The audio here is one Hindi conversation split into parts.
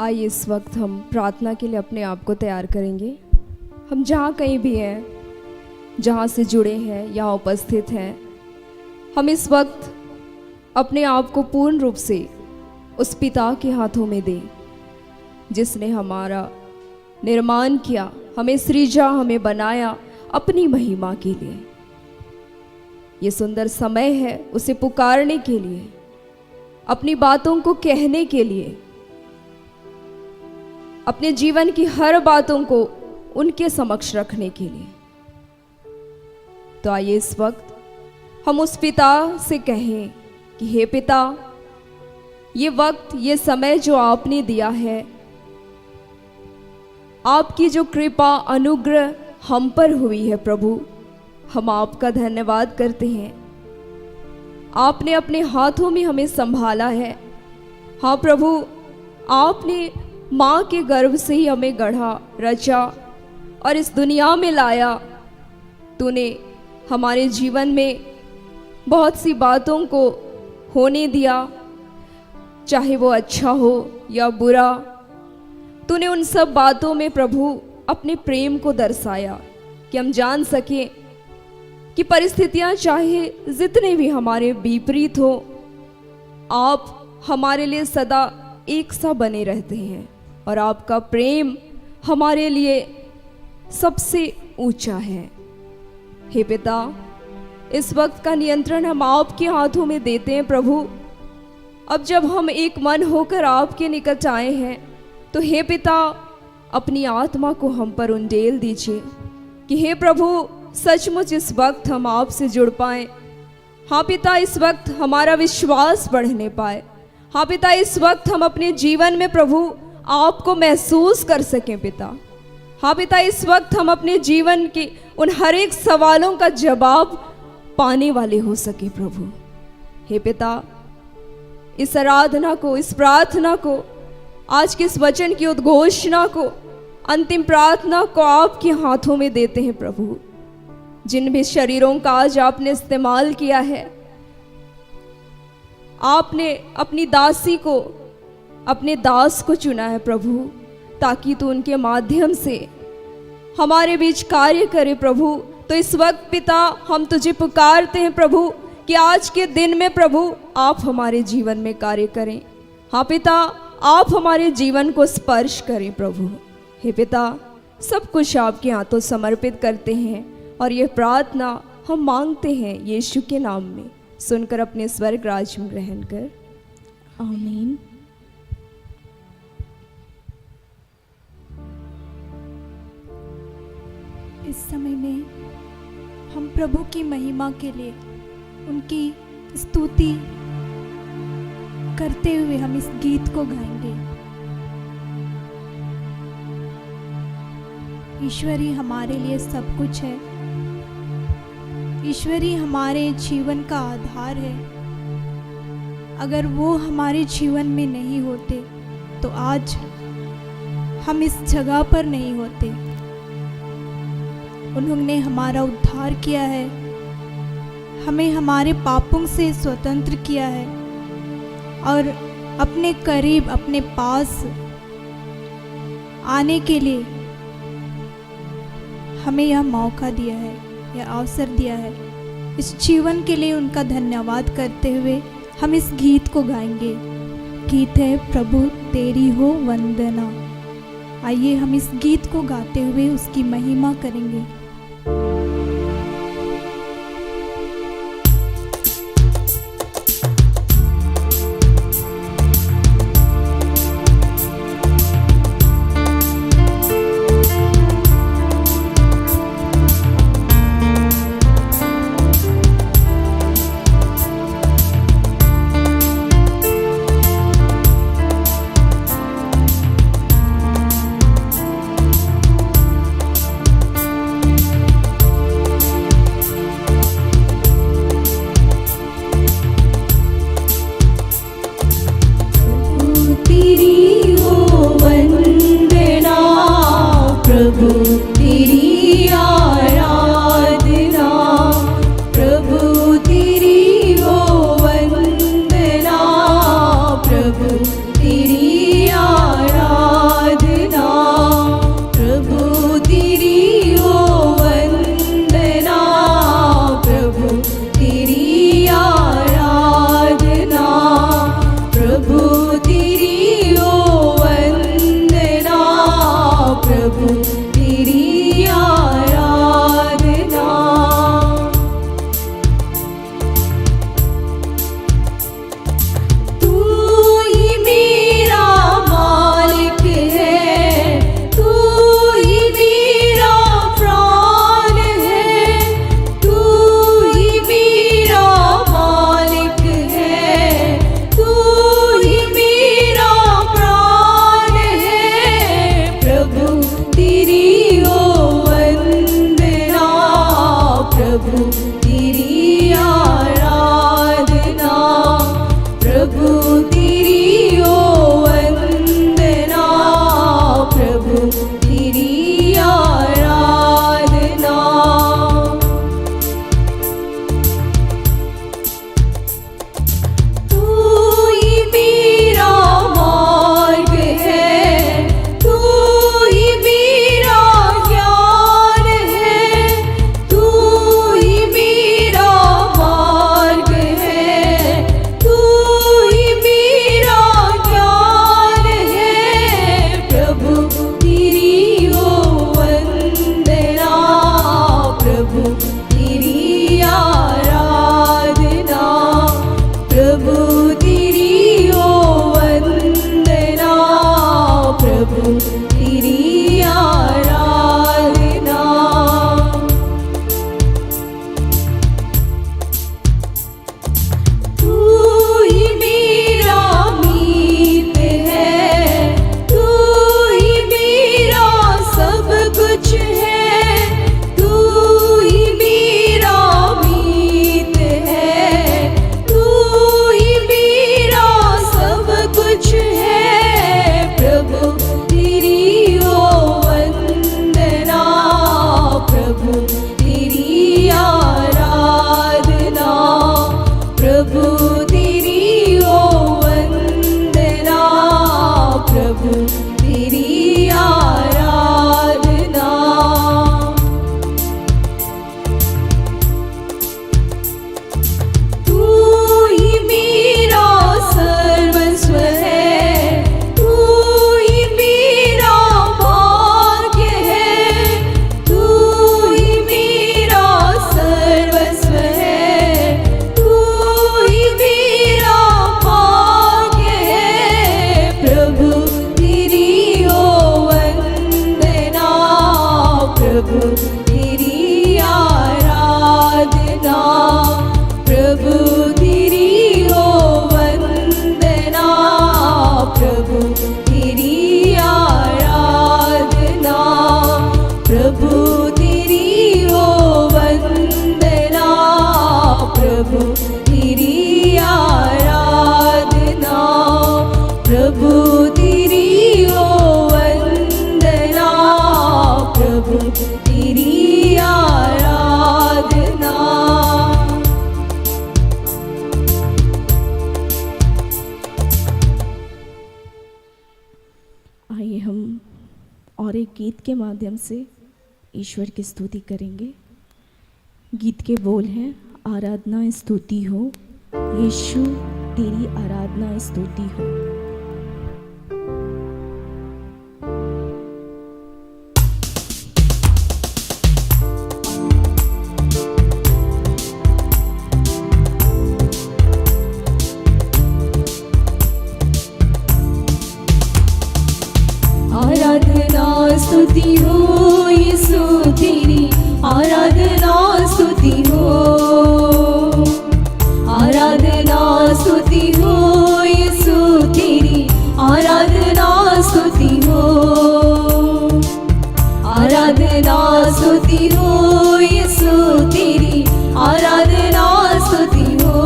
आइए इस वक्त हम प्रार्थना के लिए अपने आप को तैयार करेंगे। हम जहाँ कहीं भी हैं, जहाँ से जुड़े हैं, यहाँ उपस्थित हैं, हम इस वक्त अपने आप को पूर्ण रूप से उस पिता के हाथों में दें जिसने हमारा निर्माण किया, हमें सृजा, हमें बनाया अपनी महिमा के लिए। ये सुंदर समय है उसे पुकारने के लिए, अपनी बातों को कहने के लिए, अपने जीवन की हर बातों को उनके समक्ष रखने के लिए। तो आइए इस वक्त हम उस पिता से कहें कि हे पिता, ये वक्त, ये समय जो आपने दिया है, आपकी जो कृपा अनुग्रह हम पर हुई है प्रभु, हम आपका धन्यवाद करते हैं। आपने अपने हाथों में हमें संभाला है। हाँ प्रभु, आपने माँ के गर्भ से ही हमें गढ़ा, रचा और इस दुनिया में लाया। तूने हमारे जीवन में बहुत सी बातों को होने दिया, चाहे वो अच्छा हो या बुरा। तूने उन सब बातों में प्रभु अपने प्रेम को दर्शाया कि हम जान सकें कि परिस्थितियां चाहे जितने भी हमारे विपरीत हो, आप हमारे लिए सदा एक सा बने रहते हैं और आपका प्रेम हमारे लिए सबसे ऊंचा है। हे पिता, इस वक्त का नियंत्रण हम आपके हाथों में देते हैं प्रभु। अब जब हम एक मन होकर आपके निकट आए हैं, तो हे पिता, अपनी आत्मा को हम पर उंडेल दीजिए कि हे प्रभु, सचमुच इस वक्त हम आपसे जुड़ पाएं। हाँ पिता, इस वक्त हमारा विश्वास बढ़ने पाए। हाँ पिता, इस वक्त हम अपने जीवन में प्रभु आपको महसूस कर सकें पिता। हाँ पिता, इस वक्त हम अपने जीवन के उन हर एक सवालों का जवाब पाने वाले हो सके प्रभु। हे पिता, इस आराधना को, इस प्रार्थना को, आज के इस वचन की उद्घोषणा को, अंतिम प्रार्थना को आपके हाथों में देते हैं प्रभु। जिन भी शरीरों का आज आपने इस्तेमाल किया है, आपने अपनी दासी को, अपने दास को चुना है प्रभु, ताकि तू उनके माध्यम से हमारे बीच कार्य करे प्रभु। तो इस वक्त पिता, हम तुझे पुकारते हैं प्रभु कि आज के दिन में प्रभु आप हमारे जीवन में कार्य करें। हाँ पिता, आप हमारे जीवन को स्पर्श करें प्रभु। हे पिता, सब कुछ आपके हाथों समर्पित करते हैं और यह प्रार्थना हम मांगते हैं यीशु के नाम में, सुनकर अपने स्वर्ग राज्य में ग्रहण कर, आमीन। इस समय में हम प्रभु की महिमा के लिए उनकी स्तुति करते हुए हम इस गीत को गाएंगे। ईश्वर ही हमारे लिए सब कुछ है। ईश्वर ही हमारे जीवन का आधार है। अगर वो हमारे जीवन में नहीं होते तो आज हम इस जगह पर नहीं होते। उन्होंने हमारा उद्धार किया है, हमें हमारे पापों से स्वतंत्र किया है और अपने करीब, अपने पास आने के लिए हमें यह मौका दिया है, यह अवसर दिया है। इस जीवन के लिए उनका धन्यवाद करते हुए हम इस गीत को गाएंगे। गीत है प्रभु तेरी हो वंदना। आइए हम इस गीत को गाते हुए उसकी महिमा करेंगे। तेरी आराधना। प्रभु तेरी आराधना। तू ही मेरा सर्वस्व है, तू ही मेरा भाग्य है, तू ही मेरा सर्वस्व है, तू ही मेरा भाग्य है। प्रभु तेरी ओ वंदना, प्रभु तेरी आराधना, प्रभु तेरी ओ वंदना, प्रभु तेरी आराधना, प्रभु तेरी ओ वंदना, प्रभु तेरी आराधना, प्रभु तेरी ओ वंदना, प्रभु तेरी आराधना। आइए हम और एक गीत के माध्यम से ईश्वर की स्तुति करेंगे। गीत के बोल हैं, आराधना स्तुति हो यीशु, तेरी आराधना स्तुति हो। आराधना स्तुति हो यीशु तेरी, आराधना स्तुति हो, आराधना स्तुति हो यीशु तेरी, आराधना स्तुति हो, आराधना स्तुति हो यीशु तेरी, आराधना स्तुति हो,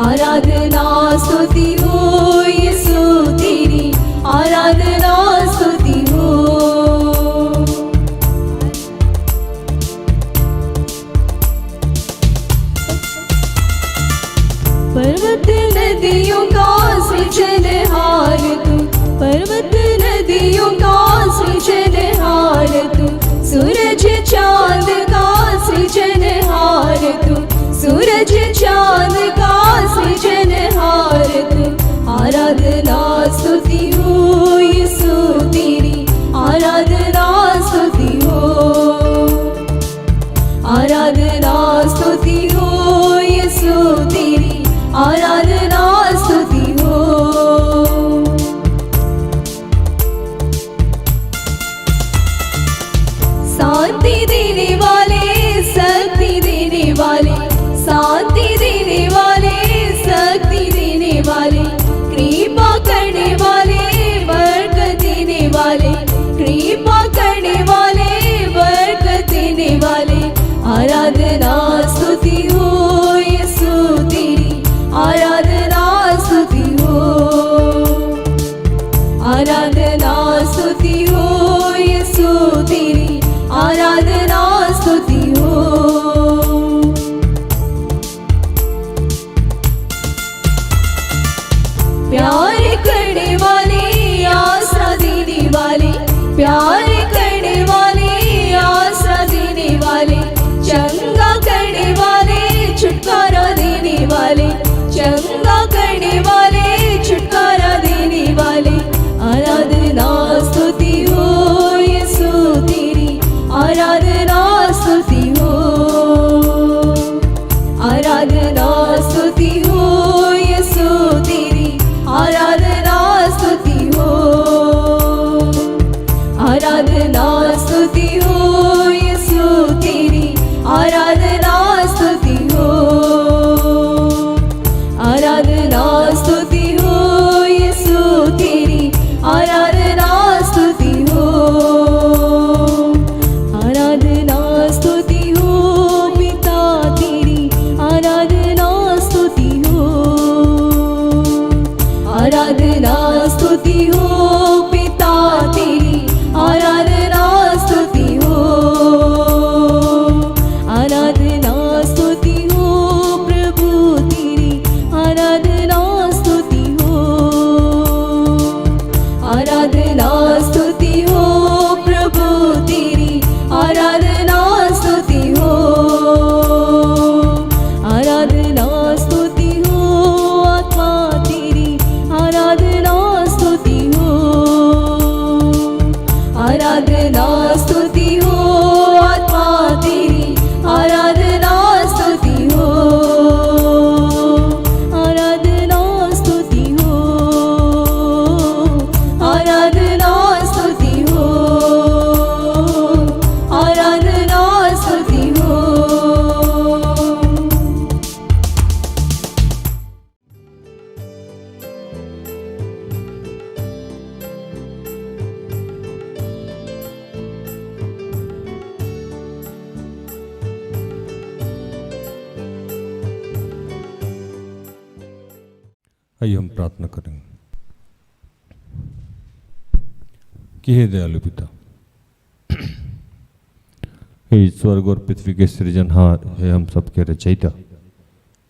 आराधना स्तुति हो यीशु तेरी, आराधना स्तुति हो। पर्वत नदियों का सृजनहार तू, पर्वत नदियों का सृजनहार तू, सूरज चांद का सृजनहार तू, सूरज चांद का सृजनहार तू, आराधना स्तुति हो यीशु तेरी, आराधना स्तुति हो, आराधना स्तुति हो यीशु तेरी, आराधना स्तुति हो। शांति देने वाले, शक्ति देने वाले, शांति देने वाले, शक्ति देने वाले, कृपा करने वाले, बरकत देने वाले, कृपा करने वाले, बरकत देने वाले, आराधना स्तुति हो यीशु तेरी, आराधना स्तुति हो, आराधना स्तुति हो यीशु तेरी, आराधना स्तुति हो। प्यार करने वाले, आसरा देने वाले, प्यार करने वाले, आसरा देने वाले, चंगा करने वाले, छुटकारा देने वाले, चंगा करने वाले, छुटकारा देने वाले, आराधना स्तुति हो यीशु तेरी, आराधना स्तुति हो, आराधना स्तुति हो यीशु तेरी, आराधना स्तुति हो, आराधना स्तुति हो यीशु तेरी, आराधना स्तुति हो, आराधना स्तुति हो यीशु तेरी, आराधना स्तुति हो, आराधना स्तुति हो पिता तेरी, आराधना स्तुति हो, आराधना स्तुति हो पिता तेरी, आराधना स्तुति हो, आराधना स्तुति हो प्रभु तेरी, आराधना स्तुति हो, आइए हम प्रार्थना करेंगे कि हे दयालु पिता, हे स्वर्ग और पृथ्वी के सृजनहार, हे हम सबके रचयिता,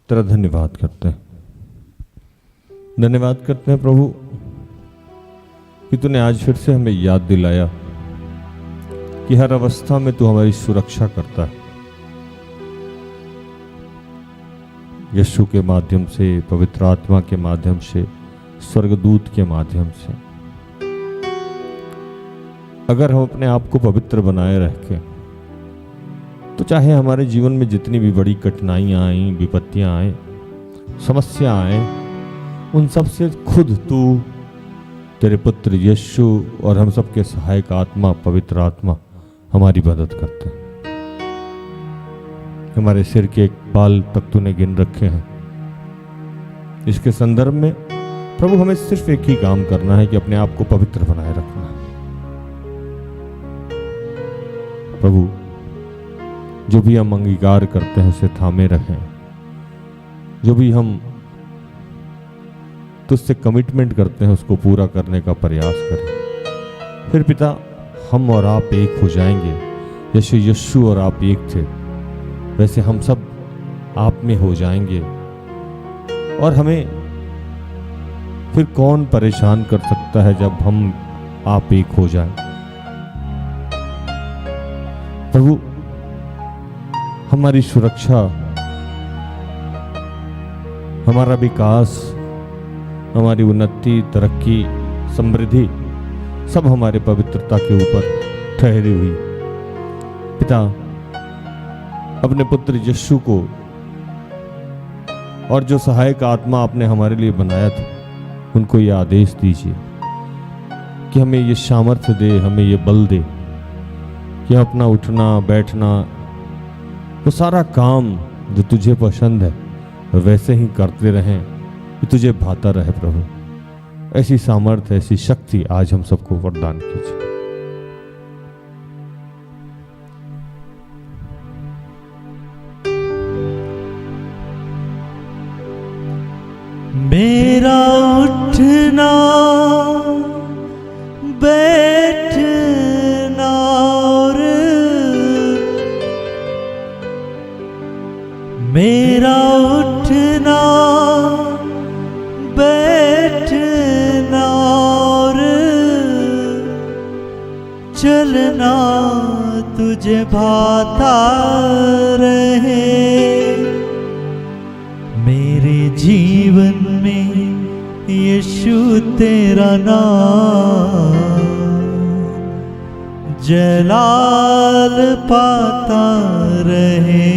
तेरा धन्यवाद करते हैं। धन्यवाद करते हैं प्रभु कि तूने आज फिर से हमें याद दिलाया कि हर अवस्था में तू हमारी सुरक्षा करता है। यीशु के माध्यम से, पवित्र आत्मा के माध्यम से, स्वर्गदूत के माध्यम से। अगर हम अपने आप को पवित्र बनाए रखें तो चाहे हमारे जीवन में जितनी भी बड़ी कठिनाइयां आए, विपत्तियां आए, समस्या आए, उन सब से खुद तू, तेरे पुत्र यीशु और हम सबके सहायक आत्मा, पवित्र आत्मा हमारी मदद करते हैं। हमारे सिर के एक बाल तक तूने गिन रखे हैं। इसके संदर्भ में प्रभु हमें सिर्फ एक ही काम करना है कि अपने आप को पवित्र बनाए रखना है। प्रभु, जो भी हम अंगीकार करते हैं उसे थामे रखें। जो भी हम तुझसे कमिटमेंट करते हैं उसको पूरा करने का प्रयास करें। फिर पिता, हम और आप एक हो जाएंगे। जैसे यीशु और आप एक थे वैसे हम सब आप में हो जाएंगे। और हमें फिर कौन परेशान कर सकता है जब हम आप एक हो जाएं। प्रभु, हमारी सुरक्षा, हमारा विकास, हमारी उन्नति, तरक्की, समृद्धि सब हमारे पवित्रता के ऊपर ठहरी हुई। पिता, अपने पुत्र यीशु को और जो सहायक आत्मा आपने हमारे लिए बनाया था उनको ये आदेश दीजिए कि हमें ये सामर्थ्य दे, हमें ये बल दे कि अपना उठना बैठना, वो सारा काम जो तुझे पसंद है वैसे ही करते रहें, कि तुझे भाता रहे। प्रभु, ऐसी सामर्थ्य, ऐसी शक्ति आज हम सबको वरदान कीजिए। मेरा उठना बैठना और मेरा उठना बैठना और चलना तुझे भाता रहे। मेरे जीवन में यीशु तेरा नाम जलाल पाता रहे।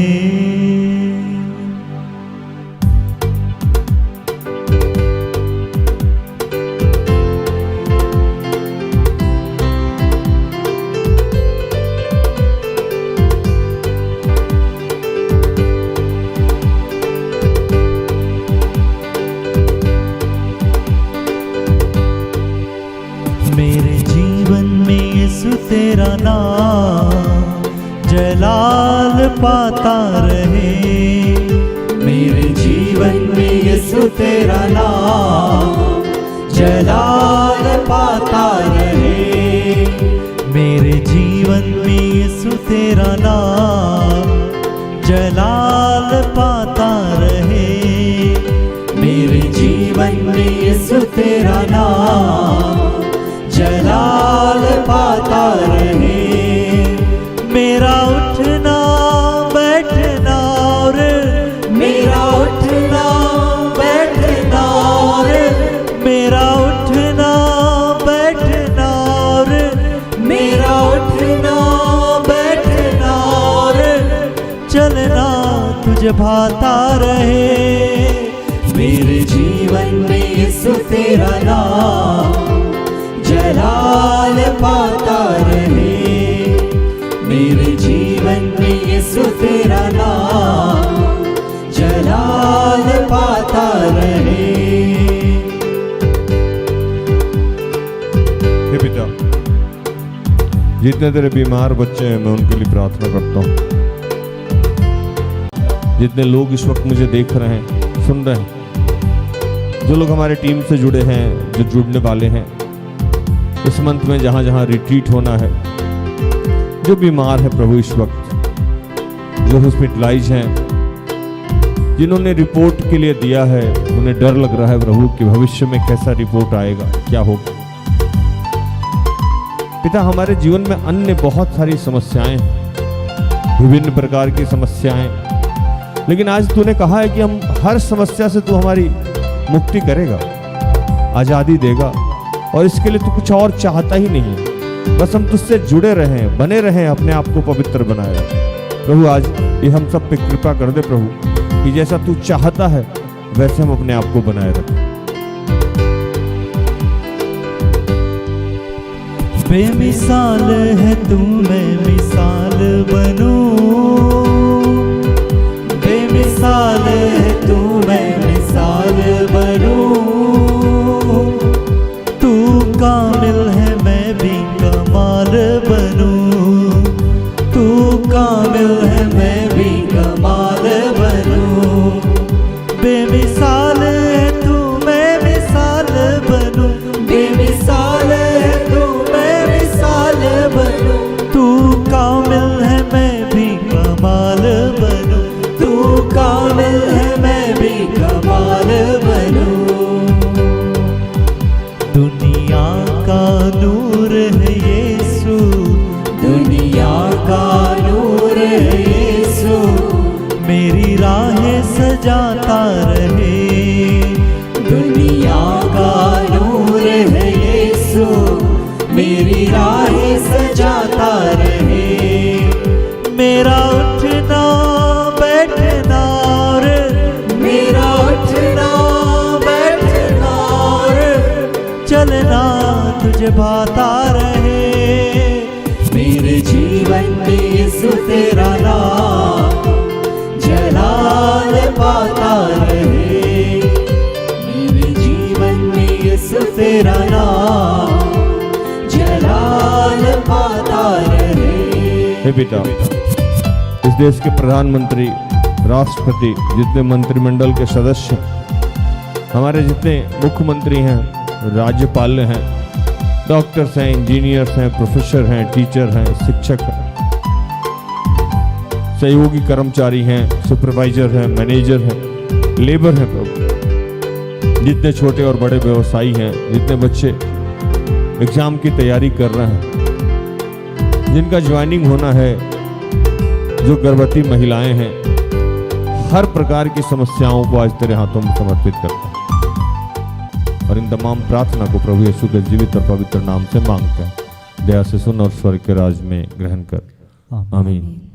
मेरे जीवन में यीशु तेरा नाम जलाल पाता रहे। मेरे जीवन में यीशु तेरा नाम जलाल पाता रहे। मेरे जीवन में यीशु तेरा नाम जलाल पाता रहे। मेरे जीवन में यीशु तेरा नाम जलाल पाता रहे। मेरा उठना बैठना और मेरा उठना बैठना और मेरा उठना बैठना और मेरा उठना बैठना और चलना तुझे भाता रहे। मेरे जीवन में यीशु तेरा नाम जलाल पाता रहे। मेरे जीवन में यीशु तेरा नाम जलाल पाता रहे। हे पिता, जितने तेरे बीमार बच्चे हैं मैं उनके लिए प्रार्थना करता हूँ। जितने लोग इस वक्त मुझे देख रहे हैं, सुन रहे हैं, जो लोग हमारे टीम से जुड़े हैं, जो जुड़ने वाले हैं इस मंथ में, जहाँ जहाँ रिट्रीट होना है, जो बीमार है प्रभु इस वक्त, जो हॉस्पिटलाइज हैं, जिन्होंने रिपोर्ट के लिए दिया है, उन्हें डर लग रहा है प्रभु कि भविष्य में कैसा रिपोर्ट आएगा, क्या होगा। पिता, हमारे जीवन में अन्य बहुत सारी समस्याएं हैं, विभिन्न प्रकार की समस्याएं, लेकिन आज तूने कहा है कि हम हर समस्या से तू हमारी मुक्ति करेगा, आज़ादी देगा, और इसके लिए तू कुछ और चाहता ही नहीं है, बस हम तुझसे जुड़े रहें, बने रहें, अपने आप को पवित्र बनाए रखें। प्रभु आज ये हम सब पे कृपा कर दे प्रभु कि जैसा तू चाहता है वैसे हम अपने आप को बनाए रखें। बेमिसाल है तू, मैं मिसाल बनूं, बेमिसाल है तू, मैं मिसाल बनूं, तू कामिल है मैं भी कमाल बनूं, तू कामिल है मैं भी कमाल बनूं, बेमिसाल है तू, मैं मिसाल बनूं, बेमिसाल है तू, मैं मिसाल बनूं, तू कामिल है मैं भी कमाल बनूं, तू कामिल है मैं भी कमाल बनूं। दुनिया का नूर है यीशु, दुनिया का नूर है यीशु, मेरी राहें सजाता रहे, दुनिया का नूर है यीशु, मेरी राहें सजाता रहे, मेरा उठना बैठना और मेरा उठना बैठना और चलना तुझे भाता रहे, मेरे जीवन में यीशु तेरा नाम जलाल पाता रहे, मेरे जीवन में यीशु तेरा नाम जलाल पाता रहे। हे पिता, इस देश के प्रधानमंत्री, राष्ट्रपति, जितने मंत्रिमंडल के सदस्य, हमारे जितने मुख्यमंत्री हैं, राज्यपाल हैं, डॉक्टर्स हैं, इंजीनियर्स हैं, प्रोफेसर हैं, टीचर हैं, शिक्षक हैं, सहयोगी कर्मचारी हैं, सुपरवाइजर हैं, मैनेजर हैं, लेबर हैं प्रभु, जितने छोटे और बड़े व्यवसायी हैं, जितने बच्चे एग्जाम की तैयारी कर रहे हैं, जिनका ज्वाइनिंग होना है, जो गर्भवती महिलाएं हैं, हर प्रकार की समस्याओं को आज तेरे हाथों में समर्पित करता है, और इन तमाम प्रार्थना को प्रभु यीशु के जीवित और पवित्र नाम से मांगते हैं। दया से सुन और स्वर्ग के राज में ग्रहण कर। आमीन।